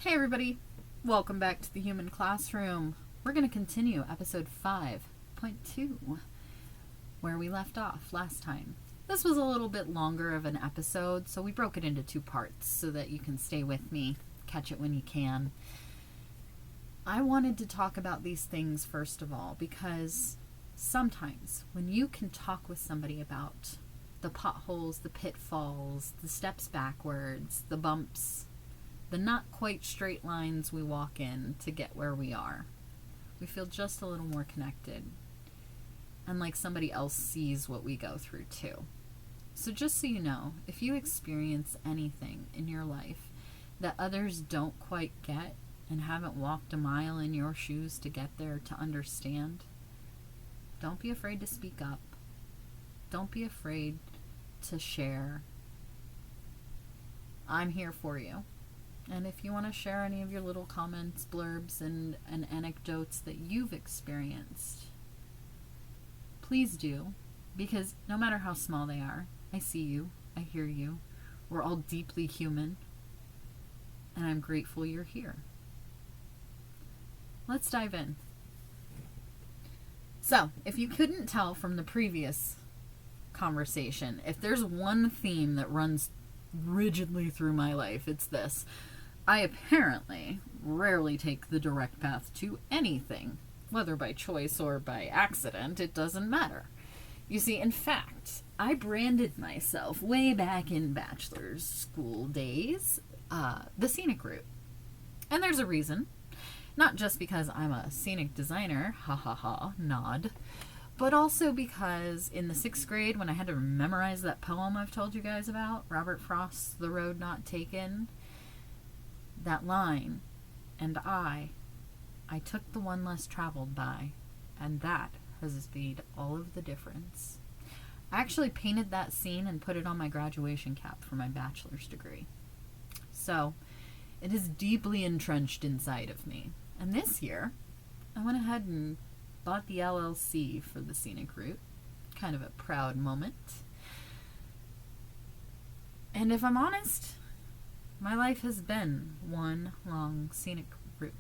Hey everybody, welcome back to the Human Classroom. We're going to continue episode 5.2, where we left off last time. This was a little bit longer of an episode, so we broke it into 2 parts so that you can stay with me, catch it when you can. I wanted to talk about these things first of all because sometimes when you can talk with somebody about the potholes, the pitfalls, the steps backwards, the bumps, the not quite straight lines we walk in to get where we are, we feel just a little more connected and like somebody else sees what we go through too. So just so you know, if you experience anything in your life that others don't quite get and haven't walked a mile in your shoes to get there to understand, don't be afraid to speak up. Don't be afraid to share. I'm here for you. And if you want to share any of your little comments, blurbs, and anecdotes that you've experienced, please do, because no matter how small they are, I see you, I hear you, we're all deeply human, and I'm grateful you're here. Let's dive in. So, if you couldn't tell from the previous conversation, if there's one theme that runs rigidly through my life, it's this. I apparently rarely take the direct path to anything, whether by choice or by accident, it doesn't matter. You see, in fact, I branded myself way back in bachelor's school days, the scenic route. And there's a reason. Not just because I'm a scenic designer, ha ha ha, nod, but also because in the 6th grade, when I had to memorize that poem I've told you guys about, Robert Frost's The Road Not Taken, that line, and I took the one less traveled by, and that has made all of the difference. I actually painted that scene and put it on my graduation cap for my bachelor's degree. So, it is deeply entrenched inside of me. And this year, I went ahead and bought the LLC for the scenic route. Kind of a proud moment. And if I'm honest, my life has been one long scenic route.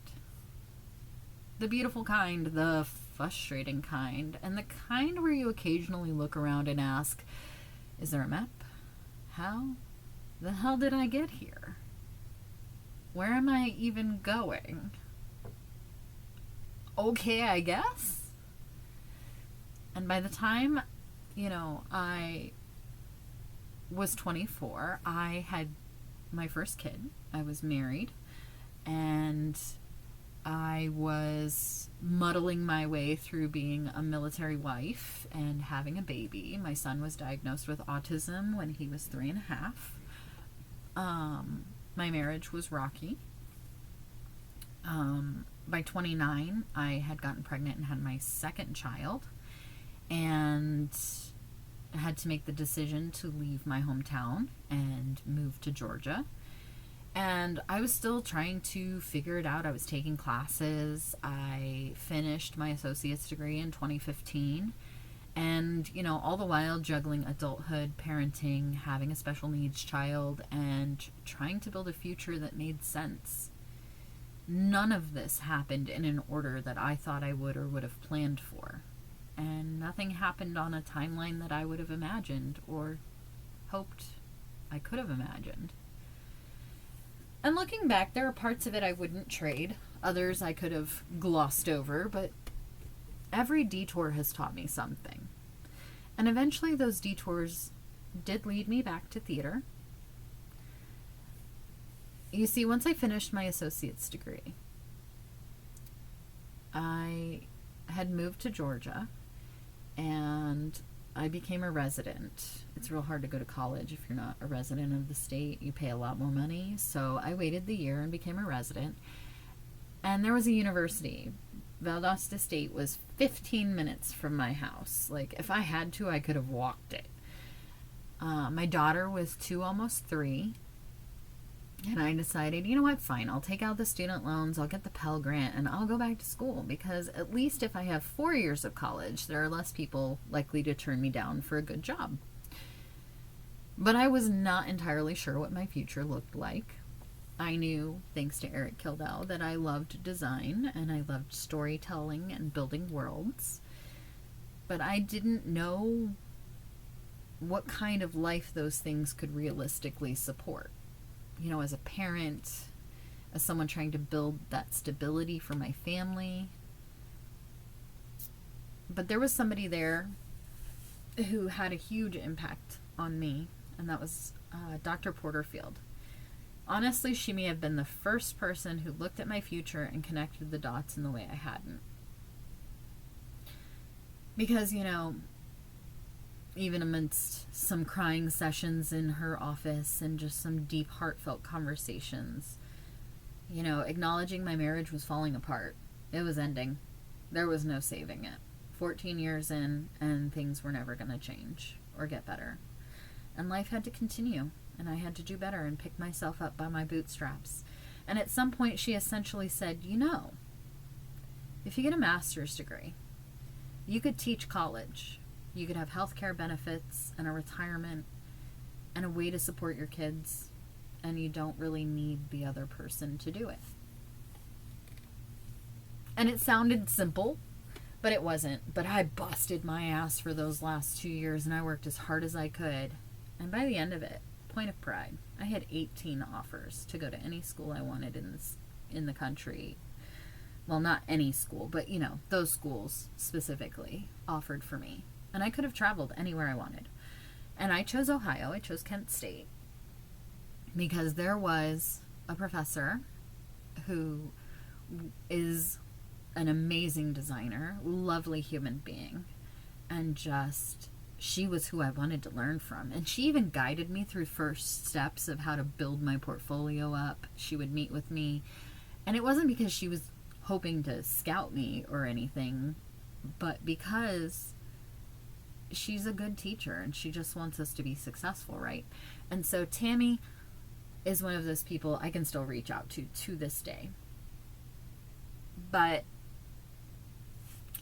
The beautiful kind, the frustrating kind, and the kind where you occasionally look around and ask, is there a map? How the hell did I get here? Where am I even going? Okay, I guess. And by the time, I was 24, I had my first kid. I was married, and I was muddling my way through being a military wife and having a baby. My son was diagnosed with autism when he was 3.5. My marriage was rocky. By 29, I had gotten pregnant and had my second child, and I had to make the decision to leave my hometown and move to Georgia. And I was still trying to figure it out. I was taking classes. I finished my associate's degree in 2015. And, all the while juggling adulthood, parenting, having a special needs child, and trying to build a future that made sense. None of this happened in an order that I thought I would or would have planned for. And nothing happened on a timeline that I would have imagined or hoped I could have imagined. And looking back, there are parts of it I wouldn't trade. Others I could have glossed over, but every detour has taught me something. And eventually those detours did lead me back to theater. You see, once I finished my associate's degree, I had moved to Georgia, and I became a resident. It's real hard to go to college if you're not a resident of the state. You pay a lot more money. So I waited the year and became a resident. And there was a university. Valdosta State was 15 minutes from my house. Like, if I had to, I could have walked it. My daughter was 2, almost 3. And I decided, you know what, fine, I'll take out the student loans, I'll get the Pell Grant, and I'll go back to school, because at least if I have 4 years of college, there are less people likely to turn me down for a good job. But I was not entirely sure what my future looked like. I knew, thanks to Eric Kildell, that I loved design and I loved storytelling and building worlds. But I didn't know what kind of life those things could realistically support. You know, as a parent, as someone trying to build that stability for my family. But there was somebody there who had a huge impact on me, and that was Dr. Porterfield. Honestly, she may have been the first person who looked at my future and connected the dots in the way I hadn't. Because, you know, even amidst some crying sessions in her office and just some deep, heartfelt conversations, you know, acknowledging my marriage was falling apart. It was ending. There was no saving it. 14 years in, and things were never going to change or get better. And life had to continue, and I had to do better and pick myself up by my bootstraps. And at some point, she essentially said, you know, if you get a master's degree, you could teach college. You could have health care benefits and a retirement and a way to support your kids, and you don't really need the other person to do it. And it sounded simple, but it wasn't. But I busted my ass for those last 2 years, and I worked as hard as I could. And by the end of it, point of pride, I had 18 offers to go to any school I wanted in the country. Well, not any school, but, you know, those schools specifically offered for me. And I could have traveled anywhere I wanted. And I chose Ohio. I chose Kent State because there was a professor who is an amazing designer, lovely human being, and just, she was who I wanted to learn from. And she even guided me through first steps of how to build my portfolio up. She would meet with me, and it wasn't because she was hoping to scout me or anything, but because she's a good teacher and she just wants us to be successful, right? And so Tammy is one of those people I can still reach out to this day. But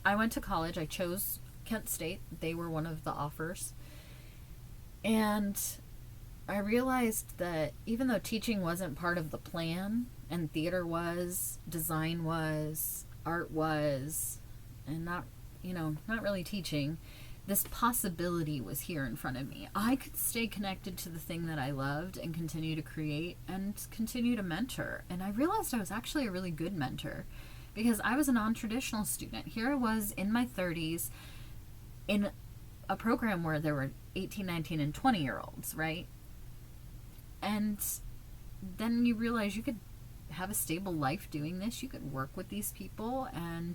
I went to college. I chose Kent State. They were one of the offers. And I realized that even though teaching wasn't part of the plan, and theater was, design was, art was, and not really teaching, this possibility was here in front of me. I could stay connected to the thing that I loved and continue to create and continue to mentor. And I realized I was actually a really good mentor because I was a non-traditional student. Here I was in my 30s in a program where there were 18, 19, and 20-year-olds, right? And then you realize you could have a stable life doing this. You could work with these people, and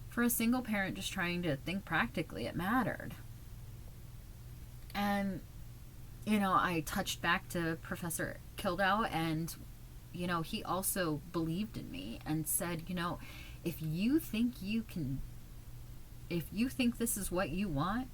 for a single parent just trying to think practically, it mattered. And, you know, I touched back to Professor Kildell, and, you know, he also believed in me and said, you know, if you think this is what you want,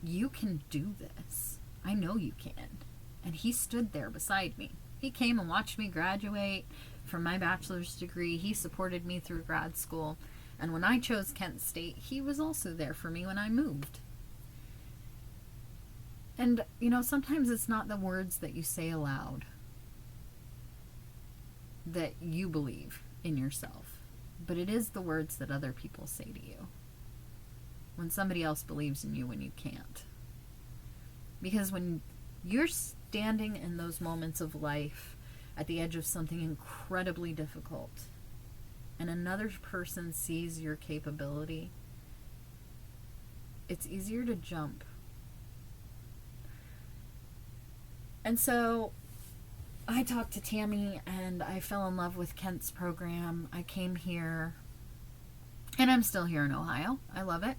you can do this. I know you can. And he stood there beside me. He came and watched me graduate from my bachelor's degree. He supported me through grad school. And when I chose Kent State, he was also there for me when I moved. And, you know, sometimes it's not the words that you say aloud that you believe in yourself, but it is the words that other people say to you when somebody else believes in you when you can't. Because when you're standing in those moments of life at the edge of something incredibly difficult, and another person sees your capability, it's easier to jump. And so I talked to Tammy, and I fell in love with Kent's program. I came here, and I'm still here in Ohio. I love it.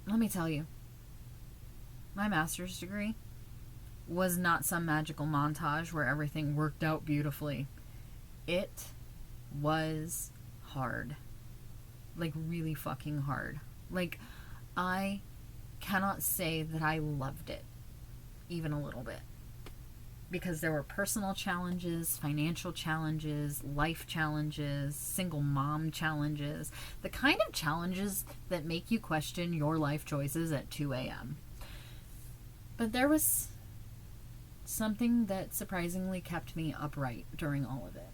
Let me tell you, my master's degree was not some magical montage where everything worked out beautifully. It was hard. Like, really fucking hard. Like, I cannot say that I loved it even a little bit, because there were personal challenges, financial challenges, life challenges, single mom challenges, the kind of challenges that make you question your life choices at 2 a.m. But there was something that surprisingly kept me upright during all of it.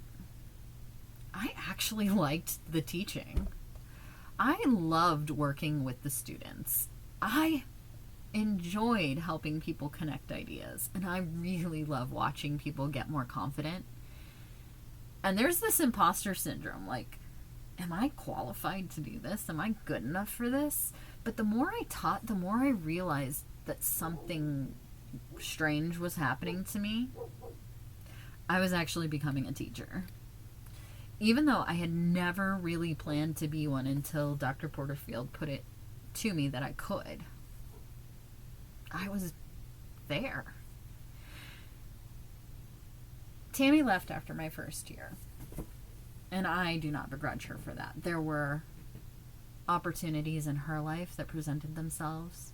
I actually liked the teaching. I loved working with the students. I enjoyed helping people connect ideas, and I really love watching people get more confident. And there's this imposter syndrome, like, am I qualified to do this? Am I good enough for this? But the more I taught, the more I realized that something strange was happening to me. I was actually becoming a teacher. Even though I had never really planned to be one until Dr. Porterfield put it to me that I could. I was there. Tammy left after my first year, and I do not begrudge her for that. There were opportunities in her life that presented themselves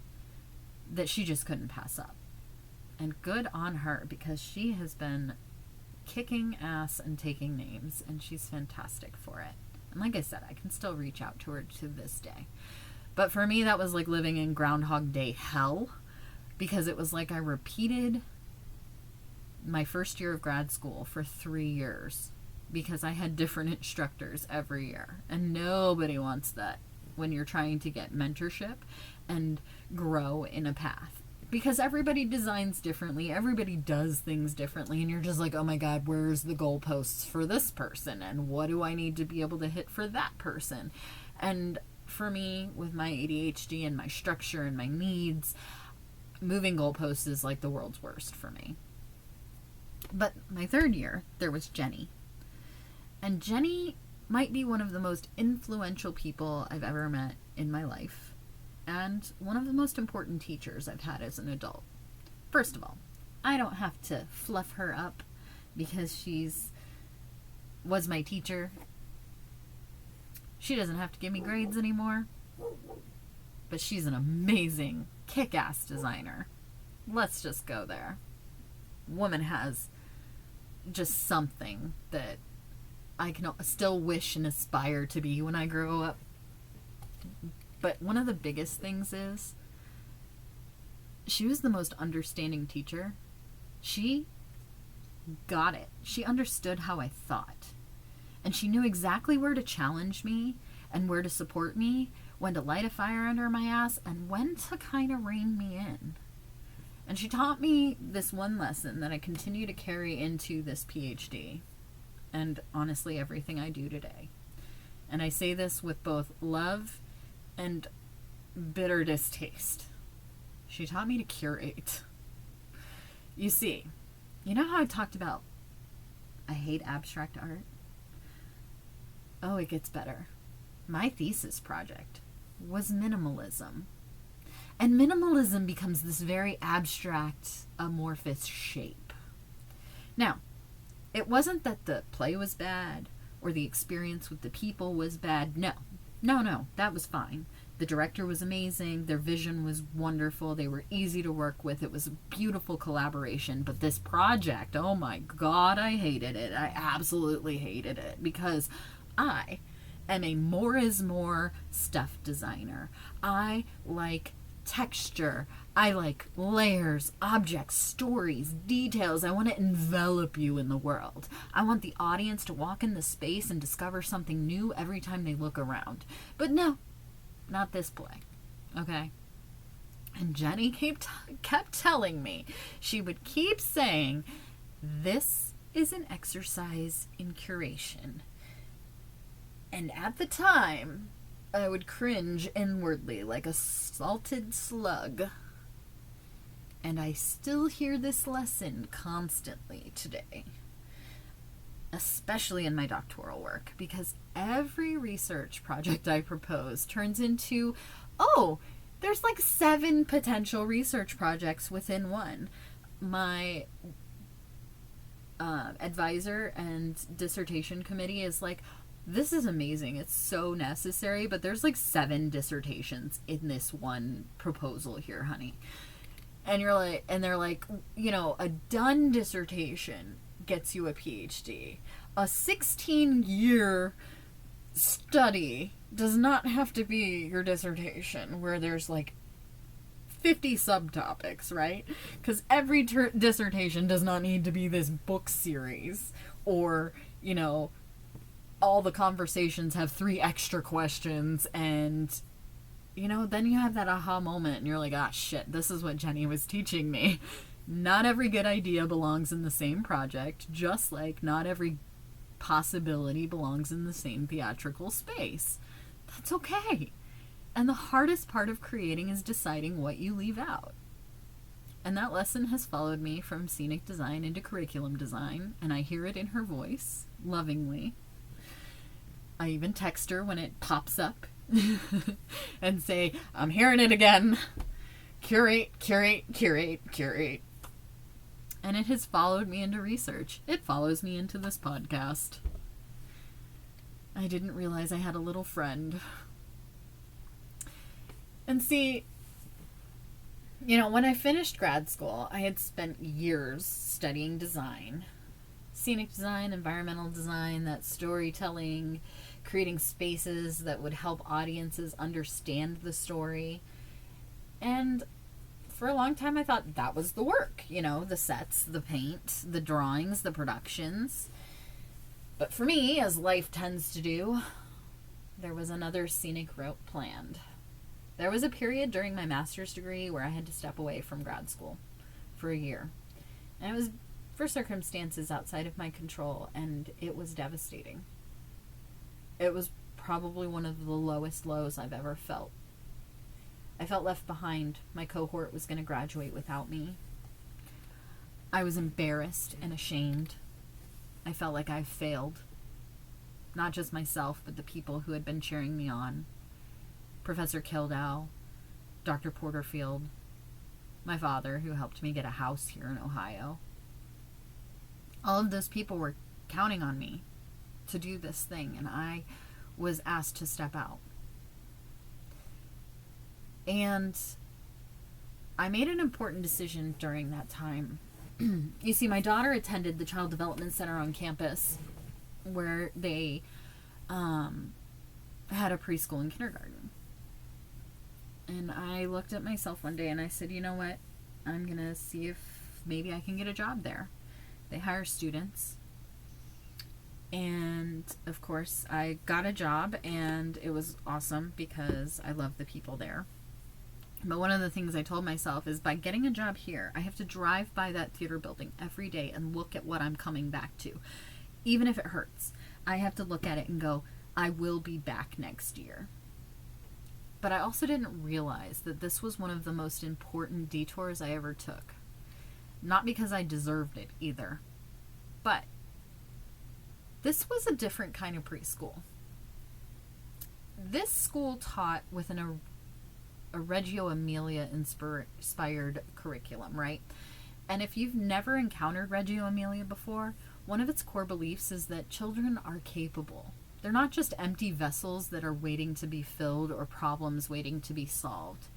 that she just couldn't pass up. And good on her, because she has been kicking ass and taking names, and she's fantastic for it. And like I said, I can still reach out to her to this day. But for me, that was like living in Groundhog Day hell, because it was like I repeated my first year of grad school for 3 years because I had different instructors every year. And nobody wants that when you're trying to get mentorship and grow in a path. Because everybody designs differently, everybody does things differently, and you're just like, oh my God, where's the goalposts for this person? And what do I need to be able to hit for that person? And for me, with my ADHD and my structure and my needs, moving goalposts is like the world's worst for me. But my third year, there was Jenny. And Jenny might be one of the most influential people I've ever met in my life, and one of the most important teachers I've had as an adult. First of all, I don't have to fluff her up because was my teacher. She doesn't have to give me grades anymore, but she's an amazing, kick-ass designer. Let's just go there. Woman has just something that I can still wish and aspire to be when I grow up. But one of the biggest things is she was the most understanding teacher. She got it. She understood how I thought. And she knew exactly where to challenge me and where to support me, when to light a fire under my ass, and when to kind of rein me in. And she taught me this one lesson that I continue to carry into this PhD, and honestly everything I do today. And I say this with both love and bitter distaste. She taught me to curate. You see, you know how I talked about I hate abstract art? Oh, it gets better. My thesis project was minimalism. And minimalism becomes this very abstract, amorphous shape. Now, it wasn't that the play was bad or the experience with the people was bad. No, that was fine. The director was amazing. Their vision was wonderful. They were easy to work with. It was a beautiful collaboration. But this project, oh my God, I hated it. I absolutely hated it because I am a more is more stuff designer. I like texture. I like layers, objects, stories, details. I want to envelop you in the world. I want the audience to walk in the space and discover something new every time they look around. But no, not this play. Okay? And Jenny kept telling me, she would keep saying, this is an exercise in curation. And at the time, I would cringe inwardly like a salted slug. And I still hear this lesson constantly today, especially in my doctoral work, because every research project I propose turns into, oh, there's like 7 potential research projects within one. My advisor and dissertation committee is like, this is amazing. It's so necessary, but there's like 7 dissertations in this one proposal here, honey. And you're like, and they're like, you know, a done dissertation gets you a PhD. A 16-year study does not have to be your dissertation, where there's like 50 subtopics, right? Because every dissertation does not need to be this book series, or, you know, all the conversations have 3 extra questions, and, you know, then you have that aha moment and you're like, ah, shit, this is what Jenny was teaching me. Not every good idea belongs in the same project, just like not every possibility belongs in the same theatrical space. That's okay. And the hardest part of creating is deciding what you leave out. And that lesson has followed me from scenic design into curriculum design, and I hear it in her voice, lovingly. I even text her when it pops up and say, I'm hearing it again. Curate, curate, curate, curate. And it has followed me into research. It follows me into this podcast. I didn't realize I had a little friend. And see, you know, when I finished grad school, I had spent years studying design. Scenic design, environmental design, that storytelling, creating spaces that would help audiences understand the story. And for a long time I thought that was the work, you know, the sets, the paint, the drawings, the productions. But for me, as life tends to do, there was another scenic route planned. There was a period during my master's degree where I had to step away from grad school for a year. And it was for circumstances outside of my control, and it was devastating. It was probably one of the lowest lows I've ever felt. I felt left behind. My cohort was going to graduate without me. I was embarrassed and ashamed. I felt like I failed. Not just myself, but the people who had been cheering me on. Professor Kildow, Dr. Porterfield, my father, who helped me get a house here in Ohio. All of those people were counting on me to do this thing, and I was asked to step out. And I made an important decision during that time. You see, my daughter attended the Child Development Center on campus, where they had a preschool and kindergarten. And I looked at myself one day and I said, you know what? I'm going to see if maybe I can get a job there. They hire students. And of course, I got a job, and it was awesome because I love the people there. But one of the things I told myself is, by getting a job here, I have to drive by that theater building every day and look at what I'm coming back to. Even if it hurts, I have to look at it and go, I will be back next year. But I also didn't realize that this was one of the most important detours I ever took. Not because I deserved it either, but this was a different kind of preschool. This school taught with a Reggio Emilia inspired curriculum, right? And if you've never encountered Reggio Emilia before, one of its core beliefs is that children are capable. They're not just empty vessels that are waiting to be filled or problems waiting to be solved.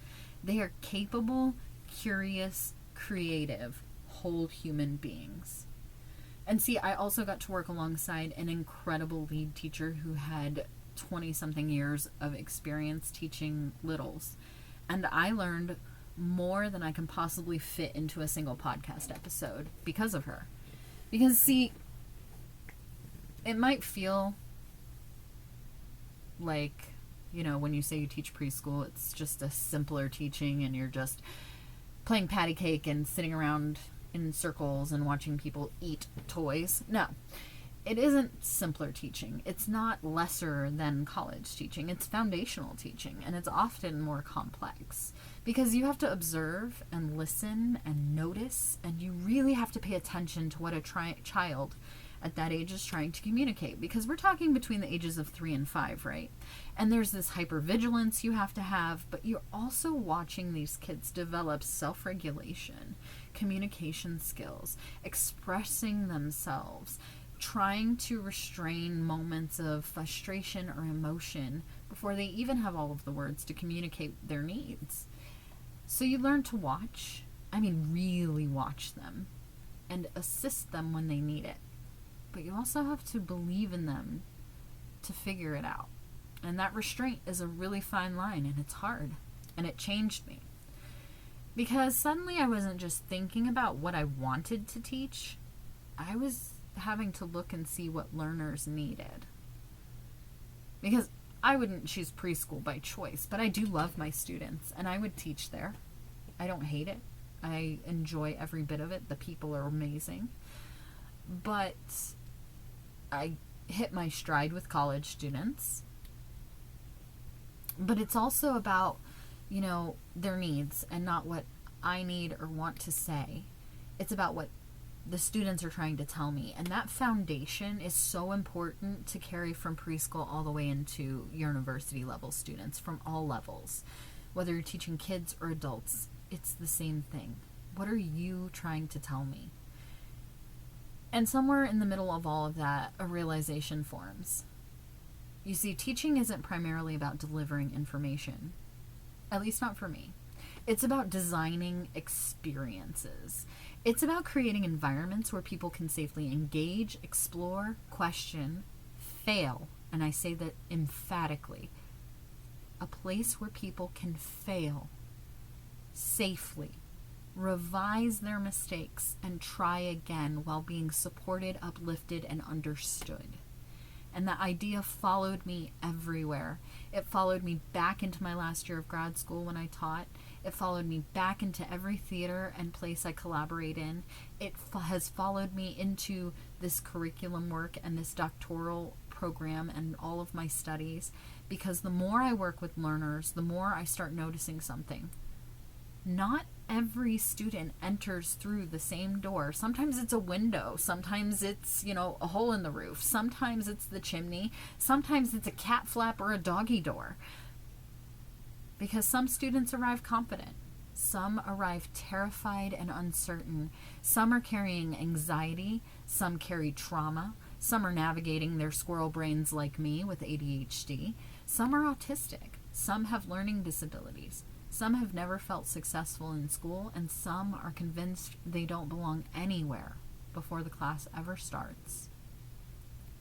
They are capable, curious, creative, whole human beings. And see, I also got to work alongside an incredible lead teacher who had 20-something years of experience teaching littles. And I learned more than I can possibly fit into a single podcast episode because of her. Because, see, it might feel like, you know, when you say you teach preschool, it's just a simpler teaching and you're just playing patty cake and sitting around in circles and watching people eat toys. No, it isn't simpler teaching. It's not lesser than college teaching. It's foundational teaching, and it's often more complex because you have to observe and listen and notice, and you really have to pay attention to what a child at that age is trying to communicate, because we're talking between the ages of 3 and 5, right? And there's this hypervigilance you have to have, but you're also watching these kids develop self-regulation, communication skills, expressing themselves, trying to restrain moments of frustration or emotion before they even have all of the words to communicate their needs. So you learn to watch, really watch them, and assist them when they need it. But you also have to believe in them to figure it out. And that restraint is a really fine line, and it's hard. And it changed me. Because suddenly I wasn't just thinking about what I wanted to teach, I was having to look and see what learners needed. Because I wouldn't choose preschool by choice, but I do love my students, and I would teach there. I don't hate it. I enjoy every bit of it. The people are amazing. But I hit my stride with college students. But it's also about, their needs and not what I need or want to say. It's about what the students are trying to tell me. And that foundation is so important to carry from preschool all the way into university level students from all levels. Whether you're teaching kids or adults, it's the same thing. What are you trying to tell me? And somewhere in the middle of all of that, a realization forms. You see, teaching isn't primarily about delivering information. At least not for me. It's about designing experiences. It's about creating environments where people can safely engage, explore, question, fail. And I say that emphatically. A place where people can fail safely, revise their mistakes, and try again while being supported, uplifted, and understood. And that idea followed me everywhere. It followed me back into my last year of grad school when I taught. It followed me back into every theater and place I collaborate in. It has followed me into this curriculum work and this doctoral program and all of my studies. Because the more I work with learners, the more I start noticing something. Not every student enters through the same door. Sometimes it's a window. Sometimes it's, a hole in the roof. Sometimes it's the chimney. Sometimes it's a cat flap or a doggy door. Because some students arrive confident. Some arrive terrified and uncertain. Some are carrying anxiety. Some carry trauma. Some are navigating their squirrel brains like me with ADHD. Some are autistic. Some have learning disabilities. Some have never felt successful in school, and some are convinced they don't belong anywhere before the class ever starts.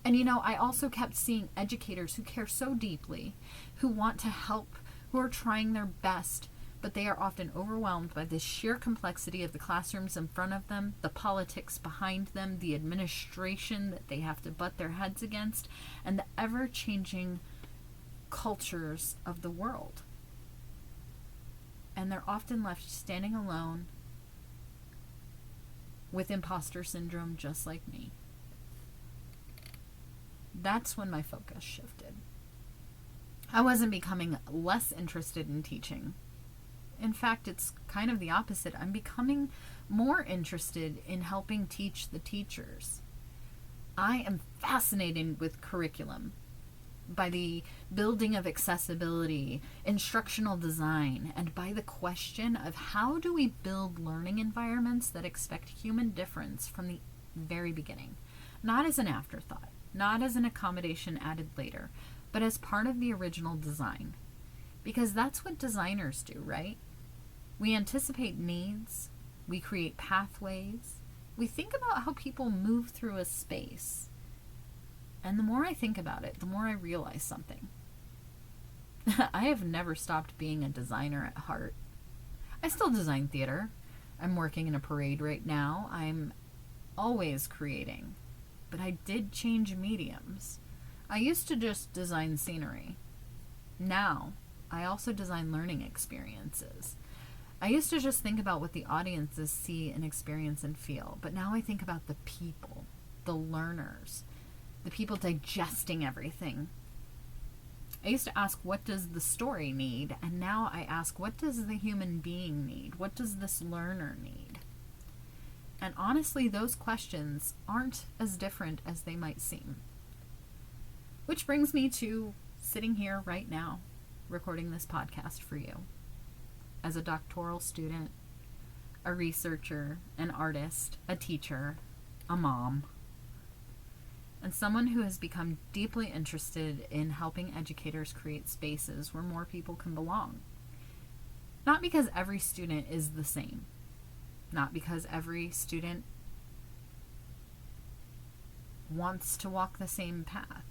And I also kept seeing educators who care so deeply, who want to help, who are trying their best, but they are often overwhelmed by the sheer complexity of the classrooms in front of them, the politics behind them, the administration that they have to butt their heads against, and the ever-changing cultures of the world. And they're often left standing alone with imposter syndrome just like me. That's when my focus shifted. I wasn't becoming less interested in teaching. In fact, it's kind of the opposite. I'm becoming more interested in helping teach the teachers. I am fascinated with curriculum, by the building of accessibility, instructional design, and by the question of how do we build learning environments that expect human difference from the very beginning, not as an afterthought, not as an accommodation added later, but as part of the original design. Because that's what designers do, right? We anticipate needs, we create pathways, we think about how people move through a space. And the more I think about it, the more I realize something. I have never stopped being a designer at heart. I still design theater. I'm working in a parade right now. I'm always creating. But I did change mediums. I used to just design scenery. Now, I also design learning experiences. I used to just think about what the audiences see and experience and feel. But now I think about the people, the learners, the people digesting everything. I used to ask, what does the story need? And now I ask, what does the human being need? What does this learner need? And honestly, those questions aren't as different as they might seem. Which brings me to sitting here right now, recording this podcast for you. As a doctoral student, a researcher, an artist, a teacher, a mom, and someone who has become deeply interested in helping educators create spaces where more people can belong. Not because every student is the same. Not because every student wants to walk the same path.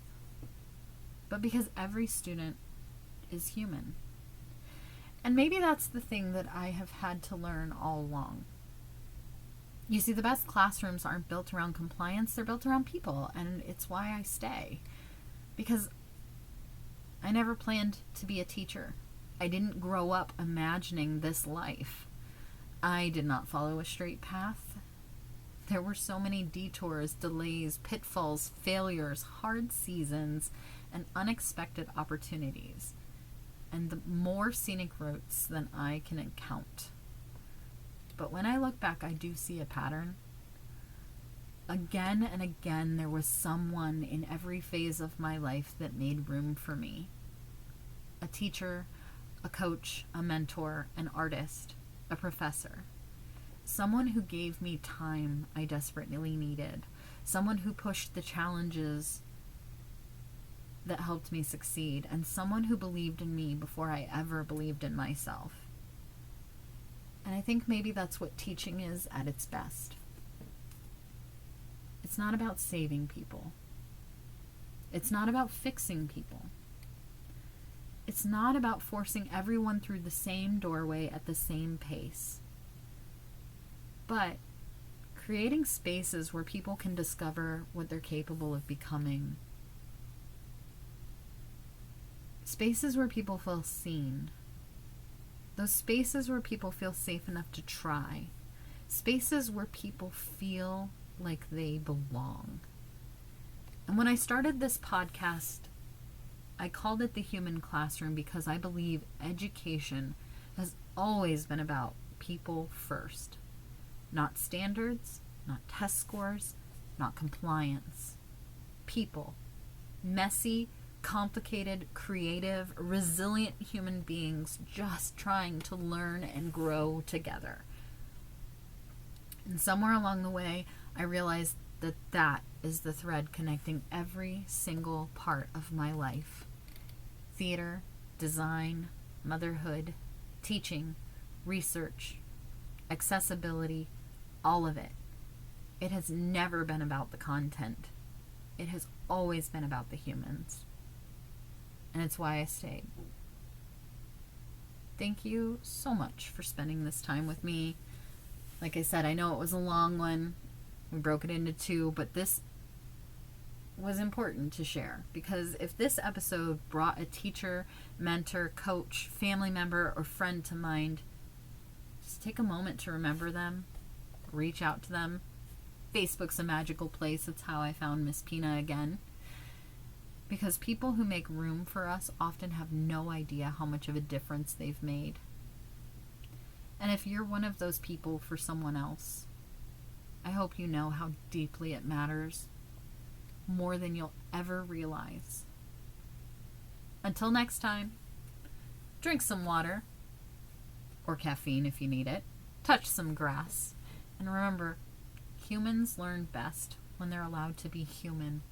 But because every student is human. And maybe that's the thing that I have had to learn all along. You see, the best classrooms aren't built around compliance, they're built around people, and it's why I stay. Because I never planned to be a teacher. I didn't grow up imagining this life. I did not follow a straight path. There were so many detours, delays, pitfalls, failures, hard seasons, and unexpected opportunities. And the more scenic routes than I can count. But when I look back, I do see a pattern. Again and again, there was someone in every phase of my life that made room for me. A teacher, a coach, a mentor, an artist, a professor. Someone who gave me time I desperately needed. Someone who pushed the challenges that helped me succeed. And someone who believed in me before I ever believed in myself. And I think maybe that's what teaching is at its best. It's not about saving people. It's not about fixing people. It's not about forcing everyone through the same doorway at the same pace. But creating spaces where people can discover what they're capable of becoming. Spaces where people feel seen. Those spaces where people feel safe enough to try. Spaces where people feel like they belong. And when I started this podcast, I called it The Human Classroom because I believe education has always been about people first. Not standards, not test scores, not compliance. People. Messy, complicated, creative, resilient human beings just trying to learn and grow together. And somewhere along the way, I realized that that is the thread connecting every single part of my life. Theater, design, motherhood, teaching, research, accessibility, all of it. It has never been about the content. It has always been about the humans. And it's why I stayed. Thank you so much for spending this time with me. Like I said, I know it was a long one. We broke it into 2, but this was important to share because if this episode brought a teacher, mentor, coach, family member, or friend to mind, just take a moment to remember them, reach out to them. Facebook's a magical place. That's how I found Miss Pina again. Because people who make room for us often have no idea how much of a difference they've made. And if you're one of those people for someone else, I hope you know how deeply it matters, more than you'll ever realize. Until next time, drink some water, or caffeine if you need it, touch some grass, and remember, humans learn best when they're allowed to be human.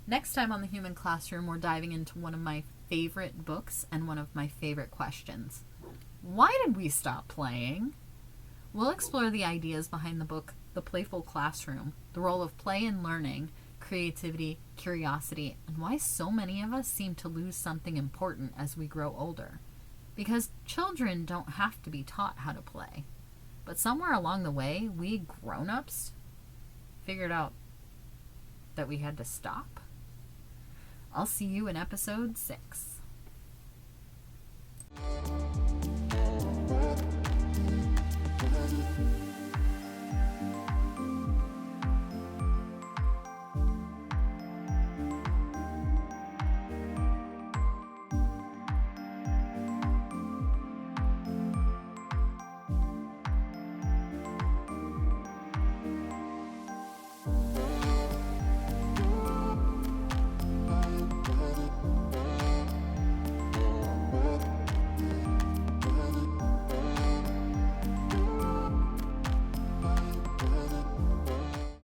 Next time on The Human Classroom, we're diving into one of my favorite books and one of my favorite questions. Why did we stop playing? We'll explore the ideas behind the book, The Playful Classroom, the role of play in learning, creativity, curiosity, and why so many of us seem to lose something important as we grow older. Because children don't have to be taught how to play. But somewhere along the way, we grown-ups figured out that we had to stop. I'll see you in episode 6.